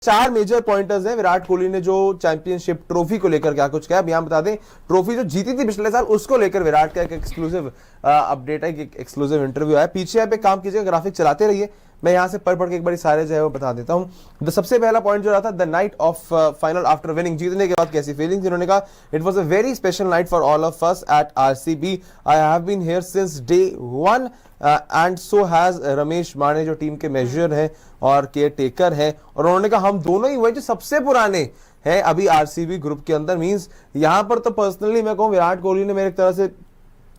4 major pointers हैं विराट कोहली ने जो चैंपियनशिप ट्रॉफी को लेकर क्या कुछ कहा। अब यहां बता दें ट्रॉफी जो जीती थी पिछले साल उसको लेकर विराट का एक एक्सक्लूसिव अपडेट है, एक एक्सक्लूसिव इंटरव्यू है। पीछे आप एक काम कीजिएगा, ग्राफिक चलाते रहिए, मैं यहां से पढ़ के एक बार सारे जो है वो बता देता हूं। सबसे पहला पॉइंट जो रहा था, the night of final after winning, जीतने के बाद कैसी फीलिंग्स। इन्होंने कहा it was a very special night for all of us at RCB, I have been here since day 1 and so has Ramesh Mane जो टीम के मेजर है और केयर टेकर है। और उन्होंने कहा हम दोनों ही वही जो सबसे पुराने हैं अभी आरसीबी ग्रुप के अंदर। मींस यहां पर तो पर्सनली मैं कहूं विराट कोहली ने मेरे एक तरह से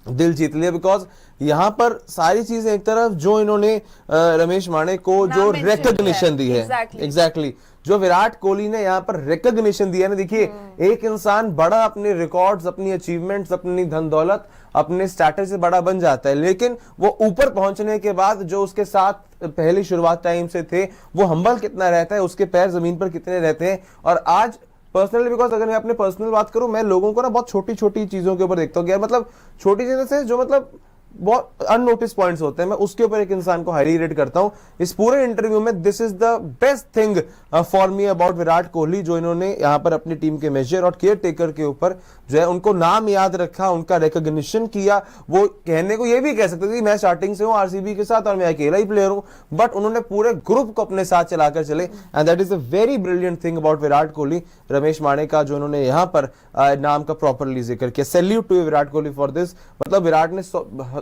दिल जीत लिया, बिकॉज यहां पर सारी चीजें एक तरफ जो इन्होंने रमेश माने को जो रिकॉग्निशन दी है, एग्जैक्टली जो विराट कोहली ने यहाँ पर रिकॉग्निशन दिया ना, देखिए एक इंसान बड़ा अपने रिकॉर्ड्स, अपनी अचीवमेंट्स, अपनी धन दौलत, अपने स्टेटस से बड़ा बन जाता है, लेकिन वो ऊपर पहुंचने के बाद जो उसके साथ पहली शुरुआत टाइम से थे वो हम्बल कितना रहता है, उसके पैर जमीन पर कितने रहते हैं। और आज पर्सनली, बिकॉज अगर मैं अपने पर्सनल बात करूं, मैं लोगों को ना बहुत छोटी छोटी चीजों के ऊपर देखता हूँ, मतलब छोटी चीजों से जो मतलब बहुत अननोटिस पॉइंट्स होते हैं, मैं उसके ऊपर एक इंसान को हाईली रेट करता हूं। इस पूरे इंटरव्यू में this is the best thing for me about Virat Kohli, जो इन्होंने यहां पर अपनी टीम के मेजर और केयर टेकर के ऊपर जो है उनको नाम याद रखा, उनका रिकॉग्निशन किया। वो कहने को ये भी कह सकते थे मैं स्टार्टिंग से हूं आरसीबी के साथ और मैं अकेला ही प्लेयर हूं, बट उन्होंने पूरे ग्रुप को अपने साथ चलाकर चले, and that is a very brilliant thing about Virat Kohli. Ramesh माने का जो उन्होंने यहाँ पर नाम का प्रॉपरली जिक्र किया, salute to Virat Kohli for this. मतलब विराट ने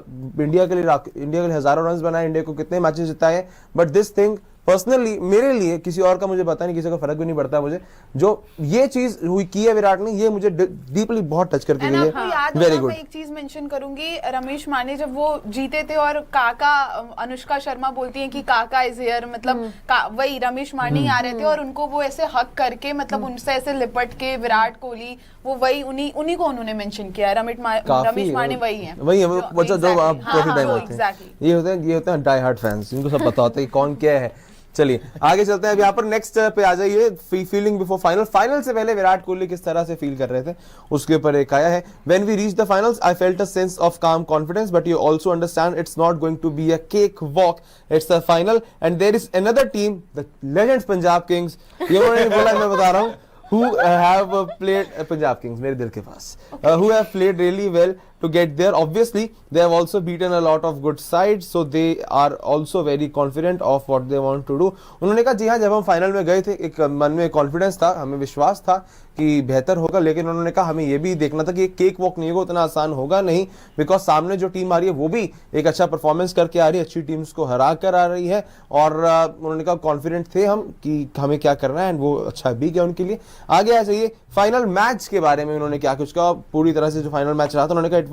इंडिया के लिए हजारों रन बनाए, इंडिया को कितने मैचेस जिताए, बट दिस थिंग पर्सनली मेरे लिए, किसी और का मुझे पता नहीं, किसी का फर्क भी नहीं पड़ता मुझे, जो ये चीज हुई की है विराट ने, ये मुझे डीपली बहुत टच करके गई है। Very good. मैं एक चीज मेंशन करूंगी, रमेश माने जब वो जीते थे और काका, अनुष्का शर्मा बोलती है कि काका इज हियर, मतलब वही रमेश माने ही आ रहे थे और उनको वो ऐसे हक करके, मतलब उनसे ऐसे लिपट के विराट कोहली, वो वही उन्हीं को उन्होंने मेंशन किया है। रमेश माने वही है जो आप ट्रॉफी टाइम होते हैं, ये होते हैं डाई हार्ड फैंस, इनको सब पता होता है कौन क्या है। चलिए आगे चलते हैं। अब यहाँ पर नेक्स्ट पे आ जाइए, फीलिंग बिफोर फाइनल। फाइनल से पहले विराट कोहली किस तरह से फील कर रहे थे उसके ऊपर एक आया है। When we reach the finals I felt a sense of calm confidence, but you also understand it's not going to be a cakewalk, it's a final and there is another team, the legends Punjab Kings. ये उन्होंने बोला, मैं बता रहा हूँ, who have played Punjab Kings, मेरे दिल के पास, who have played really well to get there. Obviously they have also beaten a lot of good sides, so they are also very confident of what they want to do. उन्होंने कहा जी हाँ, जब हम final में गए थे एक मन में कॉन्फिडेंस था, हमें विश्वास था कि बेहतर होगा, लेकिन उन्होंने कहा हमें यह भी देखना था कि केक वॉक नहीं होगा, उतना आसान होगा नहीं, बिकॉज सामने जो टीम आ रही है वो भी एक अच्छा परफॉर्मेंस करके आ रही है, अच्छी टीम्स को हरा कर आ रही है, और उन्होंने कहा कॉन्फिडेंट थे हम कि हमें क्या करना है, एंड वो अच्छा भी गया उनके लिए। आगे आ जाइए, फाइनल मैच के बारे में उन्होंने क्या कुछ कहा, पूरी तरह से जो फाइनल मैच रहा था, उन्होंने कहा it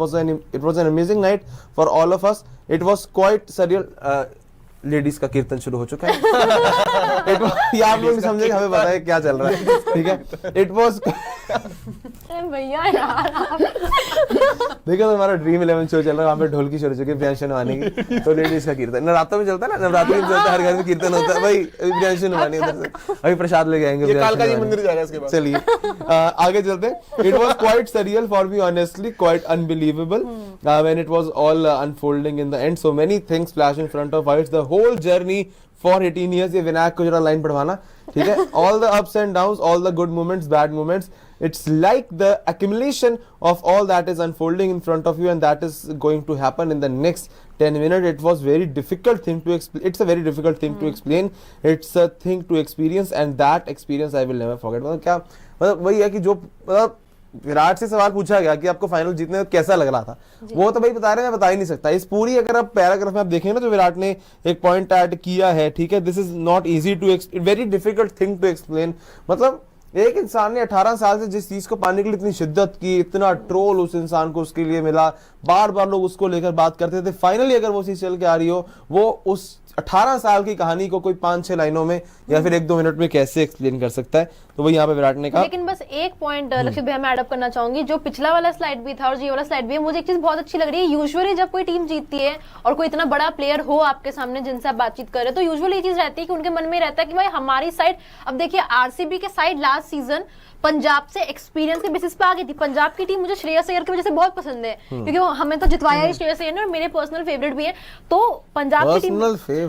was an amazing night for all of us, it was quite surreal. Ladies का कीर्तन शुरू हो चुका है। ये आप लोग समझेंगे, हमें पता है क्या चल रहा है, ठीक है। इट वॉज भैया यार देखो तो हमारा ड्रीम 11 शो चल रहा है, वहाँ पे ढोलकी शुरू हो चुकी है प्रियांशु नवानी की, तो लेडीज का कीर्तन नवरात्रों में चलता है ना, नवरात्रि में चलता है, हर घर में कीर्तन होता है भाई, प्रियांशु नवानी उधर से अभी प्रसाद लेके आएंगे, कालका मंदिर जा रहा है इसके बाद। चलिए आगे चलते हैं। It was quite surreal for me, honestly quite unbelievable when it was all unfolding in the end, so many things flash in front of eyes, the whole journey for 18 years। ये विनायक को जरा लाइन पढ़वाना, ठीक है। All the ups and downs, all the good moments, bad moments, it's like the accumulation of all that is unfolding in front of you, and that is going to happen in the next 10 minutes. It was very difficult thing to explain, it's a very difficult thing to explain, it's a thing to experience, and that experience I will never forget। मतलब क्या, मतलब वही है कि जो मतलब विराट से सवाल पूछा गया कि आपको फाइनल जीतने में कैसा लग रहा था, वो तो भाई बता रहे हैं, मैं बता ही नहीं सकता। इस पूरी अगर आप पैराग्राफ में आप देखेंगे ना, तो विराट ने एक पॉइंट ऐड किया है, ठीक है, this is not easy to very difficult thing to explain. मतलब एक इंसान ने 18 साल से जिस चीज को पाने के लिए इतनी शिद्दत की, इतना ट्रोल उस इंसान को उसके लिए मिला, बार बार लोग उसको लेकर बात करते थे, फाइनली अगर वो चीज चल के आ रही हो, वो उस 18 साल की कहानी को कोई 5-6 लाइनों में या फिर 1-2 मिनट में कैसे एक्सप्लेन कर सकता है, तो वही यहाँ पे विराट ने कहा। लेकिन बस एक पॉइंट लक्षित भैया मैं एडअप करना चाहूंगी, जो पिछला वाला स्लाइड भी था और ये वाला स्लाइड भी है, मुझे एक चीज बहुत अच्छी लग रही है। यूजुअली जब कोई टीम जीतती है और कोई इतना बड़ा प्लेयर हो आपके सामने जिनसे आप बातचीत कर रहे हो, तो यूजुअली ये चीज रहती है कि उनके मन में रहता है कि भाई हमारी साइड, अब देखिए आरसीबी के side last last season Punjab से एक्सपीरियंस के बेसिस पे आ गई थी। पंजाब की टीम मुझे श्रेयस अय्यर की वजह से बहुत पसंद है, क्योंकि वो हमें तो जितवाया ही श्रेयस अय्यर ने, और मेरे पर्सनल फेवरेट भी है। तो पंजाब की टीम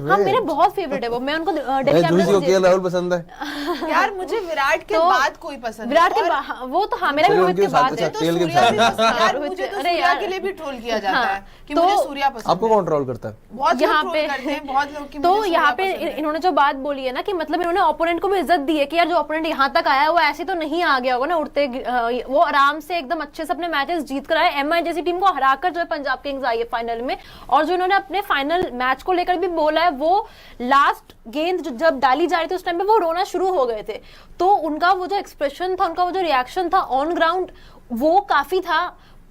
हाँ मेरे बहुत फेवरेट है वो, मैं उनको राहुल पसंद है यार, मुझे विराट के बाद कोई पसंद विराट के वो तो हाँ मेरा भी रोहित के बाद है। तो सूर्या भी पसंद है। मुझे तो सूर्या के लिए भी ट्रोल किया जाता है कि मुझे सूर्या पसंद है। आपको कौन ट्रोल करता है? बहुत यहाँ पे बहुत लोग की तो यहाँ पे इन्होंने जो बात बोली है ना कि मतलब इन्होंने ओपोनेंट को भी इज्जत दी है कि यार जो ओपोनेंट यहाँ तक आया है वो ऐसे तो नहीं आ गया होगा ना उड़ते, वो आराम से एकदम अच्छे से अपने मैचेस जीत कर आए। एमआई जैसी टीम को हराकर जो है पंजाब किंग्स आई है फाइनल में। और जो इन्होंने अपने फाइनल मैच को लेकर भी बोला है, वो लास्ट गेंद जब डाली जा रही थी उस टाइम पे वो रोना शुरू हो गए थे। तो उनका वो जो एक्सप्रेशन था, उनका वो जो रिएक्शन था ऑन ग्राउंड, वो काफी था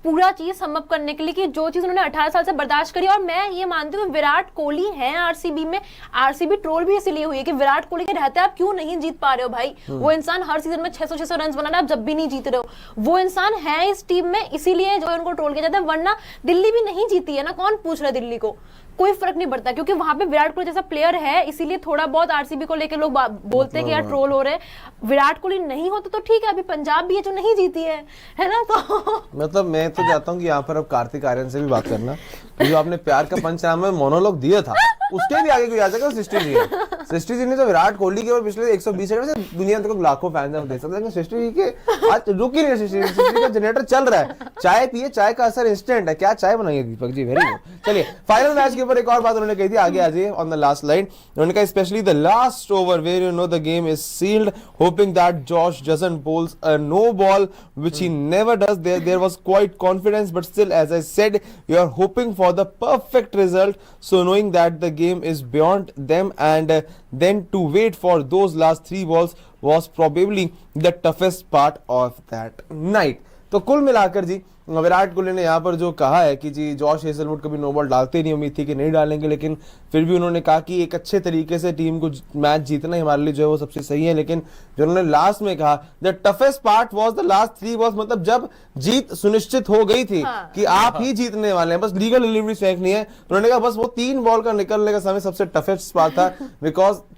पूरा चीज समअप करने के लिए कि जो चीज उन्होंने 18 साल से बर्दाश्त करी। और मैं ये मानती हूँ विराट कोहली है आरसीबी में, आरसीबी ट्रोल भी इसीलिए हुई है कि विराट कोहली के रहते आप क्यों नहीं जीत पा रहे हो भाई। वो इंसान हर सीजन में 600 रन बना रहा है, आप जब भी नहीं जीत रहे हो। वो इंसान है इस टीम में, इसीलिए जो है उनको ट्रोल किया जाता है। वरना दिल्ली भी नहीं जीती है ना, कौन पूछ रहा है दिल्ली को, कोई फर्क नहीं पड़ता, क्योंकि वहां पे विराट कोहली जैसा प्लेयर है, इसीलिए थोड़ा बहुत आरसीबी को लेकर लोग बोलते हैं कि यार ट्रोल हो रहे हैं। विराट कोहली नहीं होता तो ठीक है, अभी पंजाब भी है जो नहीं जीती है ना। तो मतलब मैं तो चाहता हूँ कि यहाँ पर अब कार्तिक आर्यन से भी बात करना, जो आपने प्यार का पंचनामा में मोनोलॉग दिया था, उसके भी आगे कोई आ जाएगा। सृष्टि जी है, सृष्टि जी ने तो विराट कोहली के और पिछले 120 सेकंड से दुनिया तक लाखों फैंस हैं, देख सकते हैं। सृष्टि जी के आज रुक ही नहीं, सृष्टि का जनरेटर चल रहा है। चाय पिए, चाय का असर इंस्टेंट है। क्या चाय बनाइए दीपक जी, वेरी गुड। चलिए फाइनल मैच के ऊपर एक और बात उन्होंने कही थी, आगे आ जाइए ऑन द लास्ट लाइन। उन्होंने कहा specially the last over where you know the game is sealed, hoping that Josh doesn't bowls a no ball which he never does. There was quite confidence, but still, as I said, you are hoping for the perfect result. So knowing that the game is beyond them, and then to wait for those last 3 balls was probably the toughest part of that night. तो कुल मिलाकर जी विराट कोहली ने यहाँ पर जो कहा है कि जी जॉश हेजलवुड कभी नो बॉल डालते नहीं, उम्मीद थी कि नहीं डालेंगे, लेकिन फिर भी उन्होंने कहा कि एक अच्छे तरीके से टीम को मैच जीतना ही हमारे लिए जो है वो सबसे सही है। लेकिन जो उन्होंने लास्ट में कहा the toughest part was the last 3 balls, मतलब जब जीत सुनिश्चित हो गई थी कि आप ही जीतने वाले हैं, बस लीगल डिलीवरी फेंकनी है, उन्होंने कहा बस वो 3 बॉल का निकलने का समय सबसे टफेस्ट पार्ट था, बिकॉज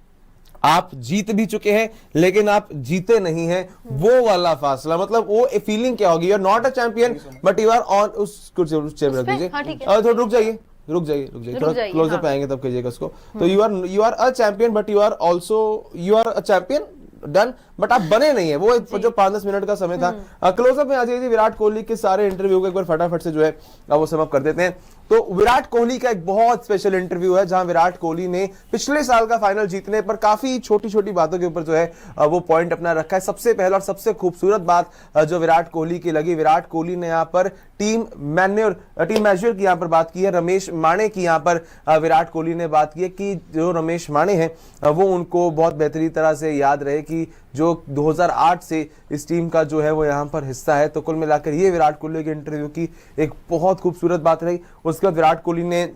आप जीत भी चुके हैं लेकिन आप जीते नहीं हैं। वो वाला फासला, मतलब वो फीलिंग क्या होगी, you are not a champion but you are on. उस कुर्सी रख दीजिए, थोड़ा रुक जाइए थोड़ा क्लोजर पे आएंगे तब कीजिएगा उसको। तो you are a champion but you are also you are a champion done, but आप बने नहीं है। वो जो 5-10 मिनट का समय था। क्लोजअप में आ जाइए विराट कोहली के सारे इंटरव्यू को एक बार फटाफट से जो है वो समअप कर देते हैं। तो विराट कोहली का एक बहुत स्पेशल इंटरव्यू है जहां विराट कोहली ने पिछले साल का फाइनल जीतने पर काफी छोटी छोटी बातों के ऊपर जो है वो पॉइंट अपना रखा है। सबसे पहला और सबसे खूबसूरत बात जो विराट कोहली की लगी, विराट कोहली ने यहाँ पर टीम मैनेजर की यहाँ पर बात की है, रमेश माणे की यहाँ पर विराट कोहली ने बात की है कि जो रमेश माणे हैं वो उनको बहुत बेहतरीन तरह से याद रहे कि जो 2008 से इस टीम का जो है वो यहाँ पर हिस्सा है। तो कुल मिलाकर ये विराट कोहली के इंटरव्यू की एक बहुत खूबसूरत बात रही। उसके बाद विराट कोहली ने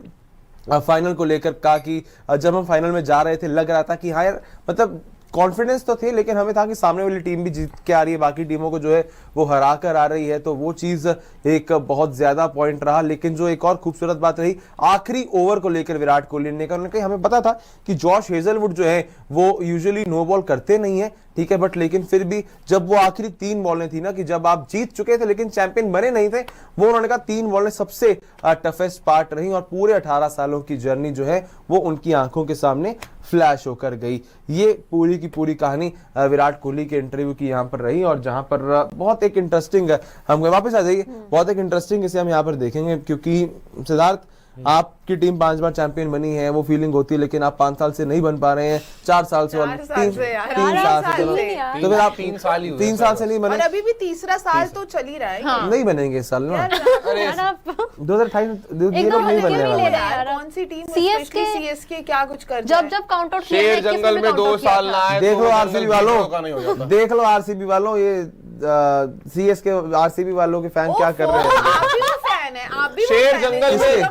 फाइनल को लेकर कहा कि जब हम फाइनल में जा रहे थे लग रहा था कि हाँ यार, मतलब कॉन्फिडेंस तो थे लेकिन हमें था कि सामने वाली टीम भी जीत के आ रही है, बाकी टीमों को जो है वो हरा कर आ रही है, तो वो चीज एक बहुत ज्यादा पॉइंट रहा। लेकिन जो एक और खूबसूरत बात रही आखिरी ओवर को लेकर विराट कोहली ने कहा, उन्होंने हमें पता था कि जॉश हेजलवुड जो है वो यूजुअली नो बॉल करते नहीं है, ठीक है, बट लेकिन फिर भी जब वो आखिरी 3 बॉलें थी ना कि जब आप जीत चुके थे लेकिन चैंपियन बने नहीं थे, वो उन्होंने कहा 3 बॉलें सबसे टफेस्ट पार्ट रही और पूरे 18 सालों की जर्नी जो है वो उनकी आंखों के सामने फ्लैश होकर गई। ये पूरी की पूरी कहानी विराट कोहली के इंटरव्यू की यहाँ पर रही और जहां पर बहुत एक इंटरेस्टिंग, हम वापस आ जाइए, बहुत एक इंटरेस्टिंग इसे हम यहाँ पर देखेंगे क्योंकि सिद्धार्थ आपकी टीम 5 बार चैंपियन बनी है, वो फीलिंग होती है, लेकिन आप 5 साल से नहीं बन पा रहे हैं, 4 साल से और 3 साल से, तो फिर आप 3 साल से नहीं बने, और अभी भी तीसरा साल तो चल ही रहा है। हाँ। नहीं बनेंगे इस साल ना, 2028 नहीं बनने वाले। कौन सी टीम सीएसके क्या कुछ कर जब काउंट आउट शेर जंगल में 2 साल ना आए, देख लो आरसीबी वालों, देख लो आरसीबी वालों, ये सीएसके आरसीबी वालों के फैन क्या कर रहे हैं। आप भी शेर जंगल में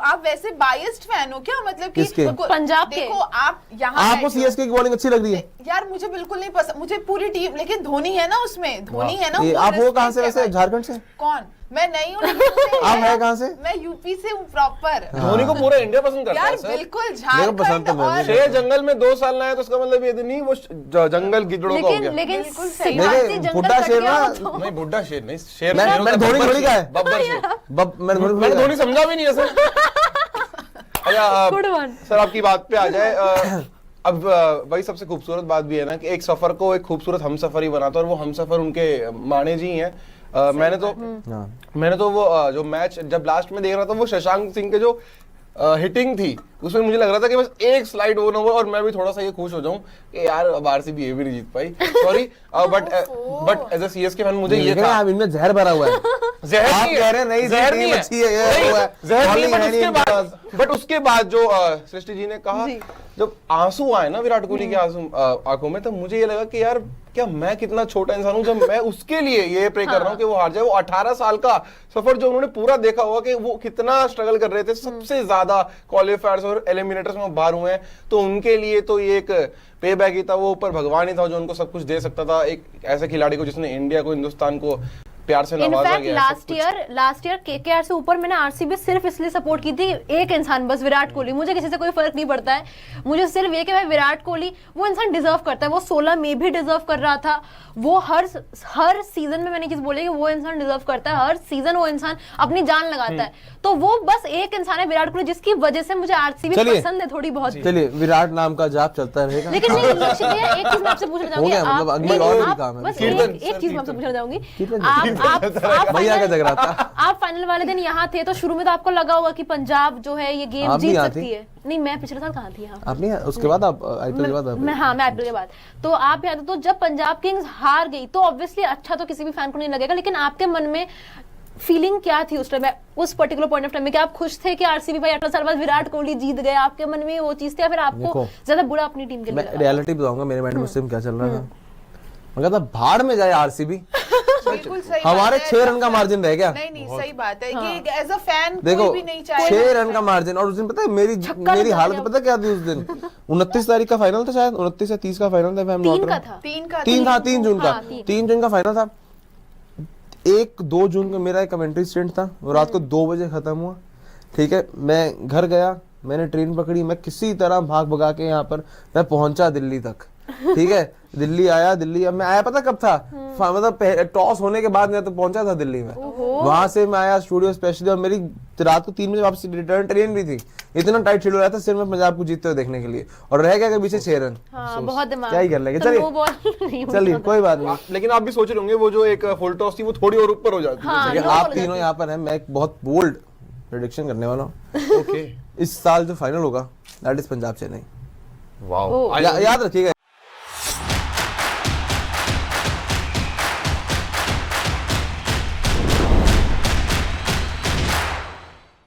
आप वैसे बायस्ड फैन हो क्या, मतलब कि पंजाब के? देखो आप यहाँ आपको सीएसके की बॉलिंग अच्छी लग रही है? यार मुझे बिल्कुल नहीं पसंद, मुझे पूरी टीम, लेकिन धोनी है ना उसमें, धोनी है ना। आप वो कहाँ से, वैसे झारखंड से? कौन? मैं नहीं हूँ लेकिन मुझे आप है कहाँ से? मैं यूपी से हूँ प्रॉपर। धोनी को पूरा इंडिया पसंद करता यार है सर। बिल्कुल मेरे को पसंद झारखंड तो और मुझे। शेर जंगल में 2 साल ना है तो उसका मतलब ये नहीं वो जंगल गिदड़ों का हो लेकिन गया। लेकिन बिल्कुल सही सिंघासी देखिए, जंगल बुड्ढा कट शेर गया ना- हो तो- नहीं बुड्ढा शेर नहीं, शेर मैं- नहीं होता, मैं धोनी बब्बर थोड़ी का है। शेर, बब्बर शेर। मैंने मैंने धोनी समझा भी नहीं है सर। अच्छा Good one. सर आपकी बात पे आ जाए अब वही सबसे खूबसूरत बात भी है ना कि एक सफर को एक खूबसूरत हमसफर ही बनाता है और वो हमसफर उनके माने जी हैं। मैंने तो वो जो मैच जब लास्ट में देख रहा था वो शशांक सिंह के जो हिटिंग थी उसमें मुझे लग रहा था कि बस एक स्लाइड वो ना हो और मैं भी थोड़ा सा ये खुश हो जाऊं कि यार अब आरसीबी ये भी नहीं जीत पाई, sorry but as a CSK fan मुझे ये था आप इनमें जहर भरा हुआ है। जहर आप नहीं कह है, रहे हैं, नहीं, जहर टीम नहीं है, अच्छी है, ये नहीं, वो है, जहर नहीं बॉलिंग है, है नहीं इनके पास। बट उसके बाद जो सृष्टि जी ने कहा जब आंसू आए ना विराट कोहली के आंसू आंखों में, तब मुझे ये लगा कि यार क्या मैं कितना छोटा इंसान हूं जब मैं उसके लिए ये प्रे कर रहा हूं कि वो हार जाए। वो 18 साल का सफर जो उन्होंने पूरा देखा होगा कि वो कितना स्ट्रगल कर रहे थे, सबसे ज्यादा क्वालिफायर्स और एलिमिनेटर्स में बाहर हुए हैं, तो उनके लिए तो ये एक पे बैक ही था, वो ऊपर भगवान ही था जो उनको सब कुछ दे सकता था, एक ऐसे खिलाड़ी को जिसने इंडिया को, हिंदुस्तान को प्यार से नवाजा इनफैक्ट गया। लास्ट ईयर केकेआर से ऊपर मैंने आरसीबी सिर्फ इसलिए सपोर्ट की थी, एक इंसान बस, विराट कोहली। मुझे किसी से कोई फर्क नहीं पड़ता है, मुझे सिर्फ ये कि भाई विराट कोहली वो इंसान डिजर्व करता है। वो 16 में भी डिजर्व कर रहा था, वो हर सीजन में मैंने चीज बोली कि वो इंसान डिजर्व करता है, हर सीजन वो इंसान अपनी जान लगाता है। तो वो बस एक इंसान है विराट कोहली जिसकी वजह से मुझे आरसीबी चलिए। पसंद है थोड़ी बहुत। चलिए, विराट नाम का जाप चलता रहेगा। लेकिन नहीं लक्ष्य भैया, एक चीज मैं आपसे पूछना चाहूंगी, गया, मतलब अगली और भी काम है। बस कीर्तन, एक चीज मैं आपसे पूछना चाहूंगी, कीर्तन, आप भैया का जगराता। आप फाइनल वाले दिन यहाँ थे तो शुरू में तो आपको लगा होगा कि पंजाब जो है ये गेम आप भी जीत यहाँ सकती थी? है। नहीं, मैं पिछले साल कहाँ थी यहाँ। आप नहीं, उसके बाद आप आईपीएल के बाद आप मैं आईपीएल के बाद तो आप याद है, तो जब पंजाब किंग्स हार गई तो ऑब्वियसली अच्छा तो किसी भी फैन को नहीं लगेगा, लेकिन आपके मन में फीलिंग क्या थी उस टाइम, उस पर्टिकुलर पॉइंट ऑफ टाइम में? क्या आप खुश थे कि आरसीबी भाई 18 साल बाद विराट कोहली जीत गए? आपके मन में वो चीज थी या फिर आपको देखो, ज्यादा बुरा अपनी टीम के लिए मैं लगा? रियलिटी बताऊंगा मेरे माइंड में उस टाइम क्या चल रहा था। मैं कहता भाड़ में जाए आरसीबी, बिल्कुल सही हमारे बात है। 6 रन का मार्जिन रह गया। नहीं सही बात है कि एज अ फैन देखो, कोई भी नहीं चाहेगा 6 रन का मार्जिन। और उस दिन पता है मेरी लगा हालत दिया। पता क्या थी उस दिन? 29 तारीख का फाइनल था, शायद 29 या 30 का फाइनल था, 3 का था। 3 जून का, हाँ, 3 जून का फाइनल था। 1-2 जून का मेरा एक कमेंट्री स्टेंट था, वो रात को 2 बजे खत्म हुआ। ठीक है, मैं घर गया, मैंने ट्रेन पकड़ी, मैं किसी तरह भाग भगा के यहाँ पर मैं पहुंचा दिल्ली तक। ठीक है, दिल्ली आया, दिल्ली अब मैं आया पता कब था, मतलब टॉस होने के बाद मैं तो पहुंचा था दिल्ली में। वहां से मैं आया स्टूडियो स्पेशली, और मेरी रात को 3 बजे वापस रिटर्न ट्रेन भी थी। इतना टाइट शेड्यूल आया था सिर्फ मैं पंजाब को जीतते हुए देखने के लिए, और रह गया पीछे 6 रन। हाँ, बहुत दिमाग, क्या ही कर लेंगे। तो चलिए, नो बॉल नहीं होता चलिए, कोई बात नहीं। लेकिन आप भी सोच रहे होंगे वो जो एक फुल टॉस थी वो थोड़ी और ऊपर हो जाती है। हाँ, देखिए, नो आप बॉल तीनों यहाँ पर हैं, मैं एक बहुत बोल्ड प्रेडिक्शन करने वाला हूँ। ओके, इस साल जो फाइनल होगा that is Punjab Chennai. Wow, याद रखिएगा।